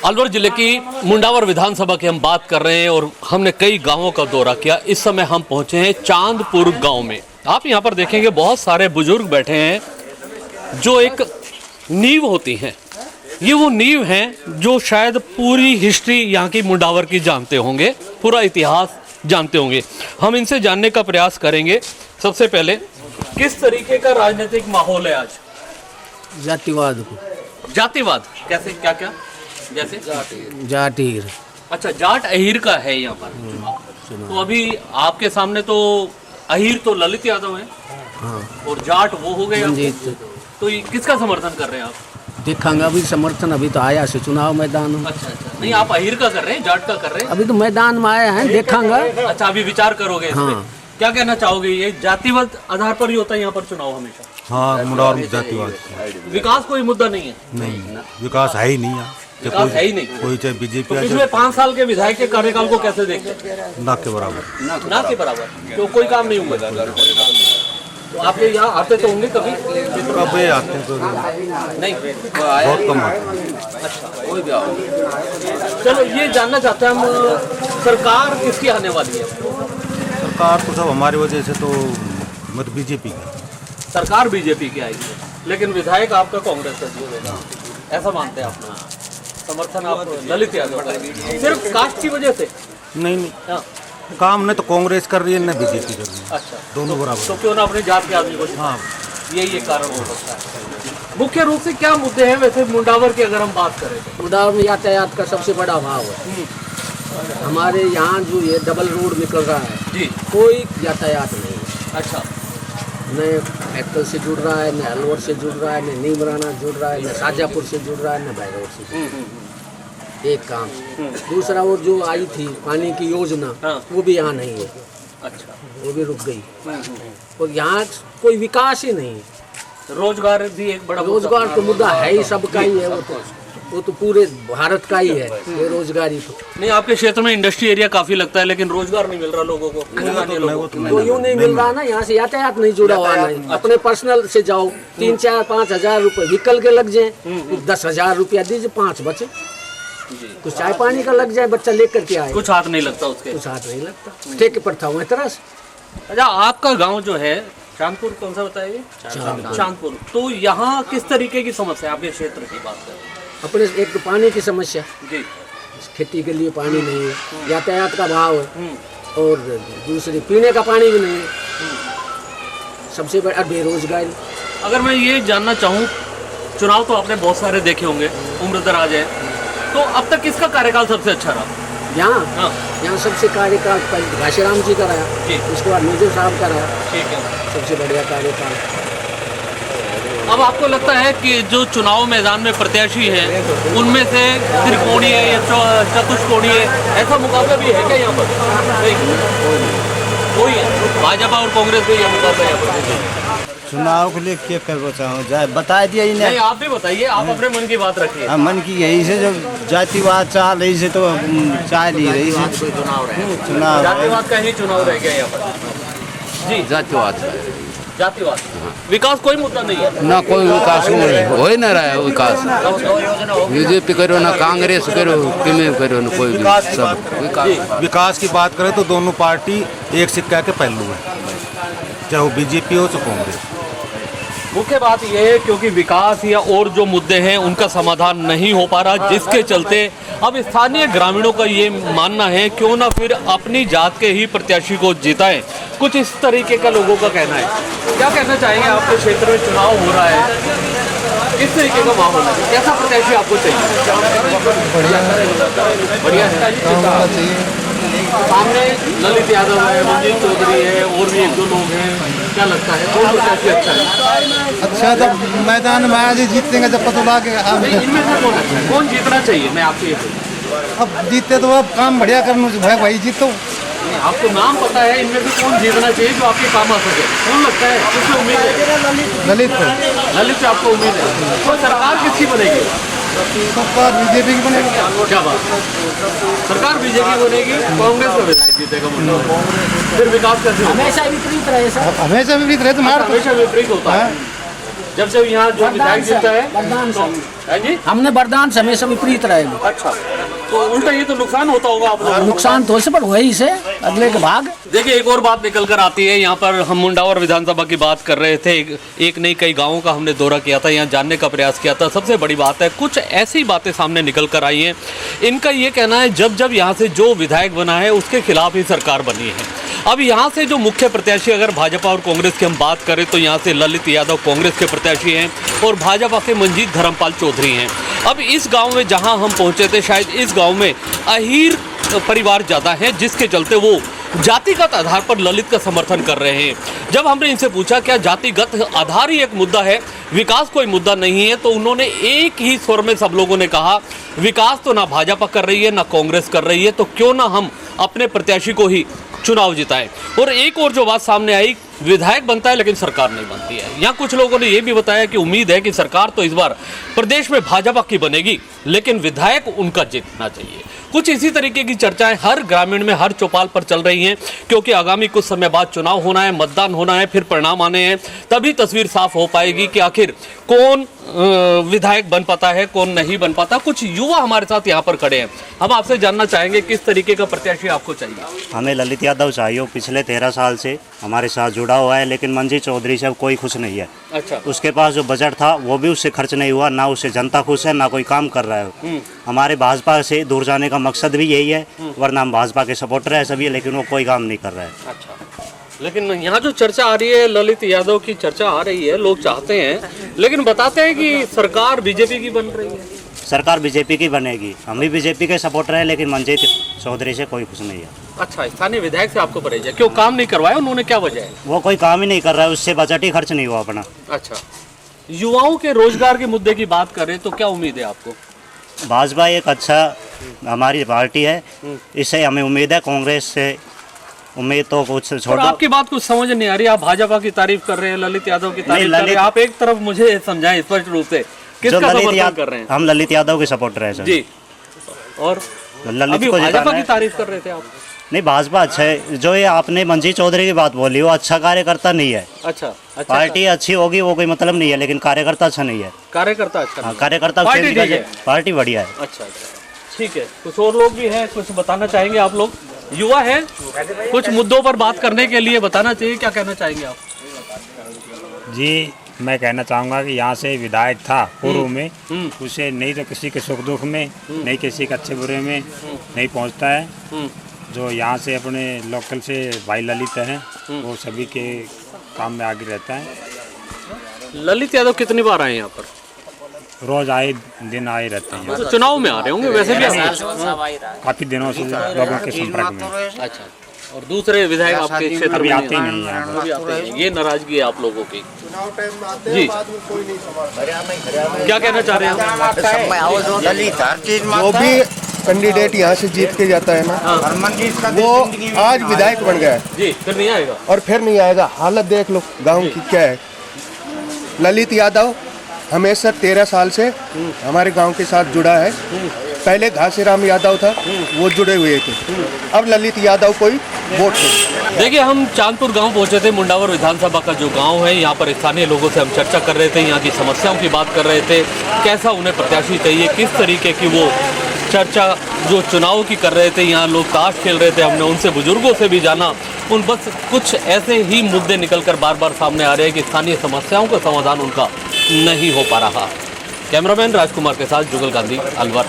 अलवर जिले की मुंडावर विधानसभा की हम बात कर रहे हैं और हमने कई गांवों का दौरा किया। इस समय हम पहुंचे हैं चांदपुर गांव में। आप यहां पर देखेंगे बहुत सारे बुजुर्ग बैठे हैं जो एक नींव होती हैं। ये वो नींव हैं जो शायद पूरी हिस्ट्री यहाँ की मुंडावर की जानते होंगे, पूरा इतिहास जानते होंगे। हम इनसे जानने का प्रयास करेंगे। सबसे पहले किस तरीके का राजनीतिक माहौल है आज? जातिवाद को। जातिवाद कैसे, क्या क्या? जैसे जाटीर। अच्छा, जाट अहीर का है यहाँ पर। तो अभी आपके सामने तो अहीर तो ललित यादव है। हाँ। और जाट वो हो गए जी। आपके। तो ये किसका समर्थन कर रहे हैं आप? देखेंगे अभी समर्थन, अभी तो आया से चुनाव मैदान में। अच्छा अच्छा, नहीं आप अहीर का कर रहे हैं, जाट का कर रहे हैं? अभी तो मैदान में आया है, देखेंगे। अच्छा, अभी विचार करोगे इस पे। हाँ। क्या कहना चाहोगे? ये जातिवाद आधार पर ही होता है यहाँ पर चुनाव हमेशा? हाँ, मुंडावर में जातिवाद। विकास कोई मुद्दा नहीं है? नहीं, विकास है ही नहीं है। विकास है ही नहीं। कोई चाहे बीजेपी तो पिछले 5 साल के विधायक के कार्यकाल को कैसे देखते हैं? ना के बराबर। ना के बराबर, तो कोई काम नहीं हुआ। तो आपके यहाँ आते तो होंगे कभी? कब ये आते हैं तो नहीं, बहुत कम आते हैं। अच्छा, कोई भी आओ। चलो ये जानना चाहते हैं हम, सरकार किसकी आने वाली है? सरकार तो सब हमारी वजह से तो मत बीजेपी की। सरकार बीजेपी की आएगी, लेकिन विधायक आपका कांग्रेस का जीत, ऐसा मानते हैं आप? समर्थन आप ललित यादव का, सिर्फ कास्ट की वजह से? नहीं, हाँ। काम न तो कांग्रेस कर रही है न बीजेपी कर रही है। अच्छा, दोनों बराबर। तो क्यों ना अपने जात के आदमी को? हाँ, यही एक कारण हो सकता है। मुख्य रूप से क्या मुद्दे हैं वैसे मुंडावर की अगर हम बात करें तो? मुंडावर में यातायात का सबसे बड़ा अभाव है। हमारे यहाँ जो ये डबल रोड निकल रहा है जी, कोई यातायात नहीं है। अच्छा, न एक्टल से जुड़ रहा है, न अलवर से जुड़ रहा है, न नीमराना जुड़ रहा है, न शाजापुर से जुड़ रहा है, न बैरोड से जुड़ रहा है। एक काम। दूसरा वो जो आई थी पानी की योजना, हाँ। वो भी यहाँ नहीं है। अच्छा, वो भी रुक गई। और यहाँ कोई विकास ही नहीं है। रोजगार भी एक बड़ा रोजगार तो मुद्दा है ही, सबका ही है। वो तो पूरे भारत का ही है ये रोजगारी। तो नहीं, आपके क्षेत्र में इंडस्ट्री एरिया काफी लगता है, लेकिन रोजगार नहीं मिल रहा लोगों को। तो यूँ नहीं मिल रहा ना, यहाँ से यातायात नहीं जुड़ा हुआ नहीं। अपने पर्सनल से जाओ 3, 4, 5 हजार रुपए व्हीकल के लग जाए, 10,000 रुपया दीजिए, 5 बचे। कुछ चाय पानी का लग जाए, बच्चा लेकर के आए, कुछ हाथ नहीं लगता उसके। कुछ हाथ नहीं लगता। ठेके पर था वही तरह से। अच्छा, आपका गांव जो है चांदपुर, कौन सा बताइए? चांदपुर। तो यहाँ किस तरीके की समस्या है? आपके क्षेत्र की बात करें। अपने एक तो पानी की समस्या जी, खेती के लिए पानी नहीं है, यातायात का अभाव है, और दूसरी पीने का पानी भी नहीं है। सबसे बड़ा बेरोजगारी। अगर मैं ये जानना चाहूँ, चुनाव तो आपने बहुत सारे देखे होंगे, उम्र दराज है, तो अब तक किसका कार्यकाल सबसे अच्छा रहा? यहाँ हाँ। यहाँ सबसे कार्यकाल घाशीराम जी का रहा, जी। उसके बाद मेजर साहब का रहा, ठीक है। सबसे बढ़िया कार्यकाल। अब आपको लगता है कि जो चुनाव मैदान में प्रत्याशी हैं, उनमें से त्रिकोणीय या चतुष्कोणीय ऐसा मुकाबला भी है क्या यहाँ पर? कोई है? भाजपा और कांग्रेस में यह मुकाबला यहाँ पर? चुनाव के लिए क्या कर जाए बता दिया ही नहीं, आप भी बताइए, आप अपने मन की बात रखिए। मन की यही से जो जातिवाद चाल रही से तो चाल ही रही से चुनाव जातिवाद का ही चुनाव रह गया यहाँ पर। जी, जातिवाद जातिवाद। विकास कोई मुद्दा नहीं है ना, कोई विकास हो ही ना रहा है। विकास बीजेपी करो ना कांग्रेस करो, किमें करो ना, कोई भी सब विकास की बात करें तो दोनों पार्टी एक सिक्का के पहलू है, चाहे वो बीजेपी हो चाहे कांग्रेस। मुख्य बात यह है क्योंकि विकास या और जो मुद्दे हैं उनका समाधान नहीं हो पा रहा, जिसके चलते अब स्थानीय ग्रामीणों का ये मानना है क्यों ना फिर अपनी जात के ही प्रत्याशी को जिताएं। कुछ इस तरीके का लोगों का कहना है। क्या कहना चाहेंगे? आपके क्षेत्र में चुनाव हो रहा है, किस तरीके का माहौल है? कैसा प्रत्याशी आपको चाहिए? बढ़िया है। सामने ललित यादव है, मंजीत चौधरी है, और भी 1-2 लोग हैं। क्या लगता है कौन प्रत्याशी अच्छा है? अच्छा, जब मैदान में आज जीतेंगे जब पता लगे। इनमें से कौन अच्छा है? कौन जीतना चाहिए? मैं आपसे ये पूछूं। अब जीते तो अब काम बढ़िया करना भाई जीतो। आपको नाम पता है, इनमें से कौन जीतना चाहिए जो आपके काम आ सके? कौन लगता है? किससे उम्मीद है? ललित से आपको उम्मीद है? तो सरकार किसकी बनेगी? सरकार बीजेपी की बनेगी। क्या बात? सरकार बीजेपी बनेगी, कांग्रेस का विधायक जीतेगा मुंडा। फिर विकास कैसे होगा? हमेशा विपरीत रहे सर। हमेशा विपरीत रहे तो हमेशा विपरीत होता है। जब जब यहाँ जो विधायक जीतता है वरदान तो है जी। हमने वरदान से हमेशा विपरीत रहेंगे। अच्छा, तो उल्टा ये तो नुकसान होता होगा आप लोगों को। नुकसान तो पर वही से अगले के भाग। देखिए एक और बात निकल कर आती है, यहाँ पर हम मुंडावर विधानसभा की बात कर रहे थे, एक नहीं कई गाँवों का हमने दौरा किया था, यहाँ जानने का प्रयास किया था। सबसे बड़ी बात है कुछ ऐसी बातें सामने निकल कर आई हैं। इनका ये कहना है जब जब यहाँ से जो विधायक बना है उसके खिलाफ ही सरकार बनी है। अब यहाँ से जो मुख्य प्रत्याशी अगर भाजपा और कांग्रेस की हम बात करें तो यहाँ से ललित यादव कांग्रेस के प्रत्याशी हैं और भाजपा के मंजीत धर्मपाल चौधरी हैं। अब इस गांव में जहां हम पहुंचे थे, शायद इस गांव में अहीर परिवार ज़्यादा हैं, जिसके चलते वो जातिगत आधार पर ललित का समर्थन कर रहे हैं। जब हमने इनसे पूछा क्या जातिगत आधार ही एक मुद्दा है, विकास कोई मुद्दा नहीं है, तो उन्होंने एक ही स्वर में सब लोगों ने कहा विकास तो ना भाजपा कर रही है ना कांग्रेस कर रही है, तो क्यों ना हम अपने प्रत्याशी को ही चुनाव जिताएं। और एक और जो बात सामने आई, विधायक बनता है लेकिन सरकार नहीं बनती है। यहाँ कुछ लोगों ने ये भी बताया कि उम्मीद है कि सरकार तो इस बार प्रदेश में भाजपा की बनेगी लेकिन विधायक उनका जीतना चाहिए। कुछ इसी तरीके की चर्चाएं हर ग्रामीण में हर चौपाल पर चल रही हैं, क्योंकि आगामी कुछ समय बाद चुनाव होना है, मतदान होना है, फिर परिणाम आने हैं, तभी तस्वीर साफ हो पाएगी कि आखिर कौन विधायक बन पाता है, कौन नहीं बन पाता। कुछ युवा हमारे साथ यहाँ पर खड़े हैं, हम आपसे जानना चाहेंगे किस तरीके का प्रत्याशी आपको चाहिए। हमें ललित यादव चाहिए, पिछले 13 साल से हमारे साथ जुड़ा हुआ है, लेकिन मंजीत चौधरी से अब कोई खुश नहीं है। अच्छा, उसके पास जो बजट था वो भी उससे खर्च नहीं हुआ, ना उससे जनता खुश है ना कोई काम कर रहा है। हमारे भाजपा से दूर जाने का मकसद भी यही है, वरना हम भाजपा के सपोर्टर है सभी, लेकिन वो कोई काम नहीं कर रहा है। अच्छा, लेकिन यहाँ जो चर्चा आ रही है, ललित यादव की चर्चा आ रही है, लोग चाहते हैं लेकिन बताते हैं कि सरकार बीजेपी की बन रही है। सरकार बीजेपी की बनेगी, हम भी बीजेपी के सपोर्टर हैं, लेकिन मंजीत चौधरी से कोई खुश नहीं है। अच्छा, स्थानीय विधायक से आपको परहेज है, क्यों काम नहीं करवाया उन्होंने, क्या वजह है? वो कोई काम ही नहीं कर रहा है, उससे बजट ही खर्च नहीं हुआ अपना। अच्छा, युवाओं के रोजगार के मुद्दे की बात करें तो क्या उम्मीद है आपको? भाजपा एक अच्छा हमारी पार्टी है, इससे हमें उम्मीद है। कांग्रेस से उम्मीद तो कुछ और छोड़ो। आपकी बात कुछ समझ नहीं आ रही, आप भाजपा की तारीफ कर रहे हैं, ललित यादव की तारीफ कर रहे हैं, ललित- आप एक तरफ मुझे समझाएं स्पष्ट रूप से किसका समर्थन कर रहे हैं? हम ललित यादव के सपोर्टर हैं सर जी, और ललित अभी को भाजपा जिताना की है। तारीफ कर रहे थे आप। नहीं, भाजपा अच्छा है। जो ये आपने मंजीत चौधरी की बात बोली वो अच्छा कार्यकर्ता नहीं है। अच्छा, अच्छा, पार्टी अच्छी होगी वो कोई मतलब नहीं है, लेकिन कार्यकर्ता अच्छा नहीं है। कार्यकर्ता अच्छा हाँ, नहीं। कार्यकर्ता पार्टी चेंज कर ठीक है। जाए, पार्टी बढ़िया है। अच्छा अच्छा, ठीक है। कुछ और लोग भी हैं, कुछ बताना चाहेंगे आप लोग? युवा है, कुछ मुद्दों पर बात करने के लिए बताना चाहिए, क्या कहना चाहेंगे आप? जी, मैं कहना चाहूँगा कि यहाँ से विधायक था पूर्व में, उसे नहीं तो किसी के सुख दुख में, नहीं किसी के अच्छे बुरे में नहीं पहुँचता है। जो यहाँ से अपने लोकल से भाई ललित हैं वो सभी के काम में आगे रहता है। ललित यादव कितनी बार आए यहाँ पर? रोज आए दिन आए रहते हैं, तो चुनाव में आ रहे होंगे वैसे भी आए। काफ़ी दिनों से लोगों के संपर्क में। अच्छा, और दूसरे विधायक आपके क्षेत्र अभी में आते ही नहीं हैं। अभी आते हैं। ये नाराजगी है आप लोगों की जी, क्या कहना चाह रहे हैं आप? जो भी कैंडिडेट यहाँ से जीत के जाता है ना, वो आज विधायक बन गया है जी, फिर नहीं आएगा। और फिर नहीं आएगा। हालत देख लो गांव की क्या है। ललित यादव हमेशा 13 साल से हमारे गांव के साथ जुड़ा है। पहले घासीराम यादव था, वो जुड़े हुए थे, अब ललित यादव कोई वोट नहीं। देखिए, हम चांदपुर गांव पहुंचे थे, मुंडावर विधानसभा का जो गांव है, यहाँ पर स्थानीय लोगों से हम चर्चा कर रहे थे, यहाँ की समस्याओं की बात कर रहे थे, कैसा उन्हें प्रत्याशी चाहिए, किस तरीके की वो चर्चा जो चुनाव की कर रहे थे। यहाँ लोग ताश खेल रहे थे, हमने उनसे बुजुर्गों से भी जाना, उन बस कुछ ऐसे ही मुद्दे निकल कर बार बार सामने आ रहे हैं कि स्थानीय समस्याओं का समाधान उनका नहीं हो पा रहा। कैमरामैन राजकुमार के साथ जुगल गांधी, अलवर।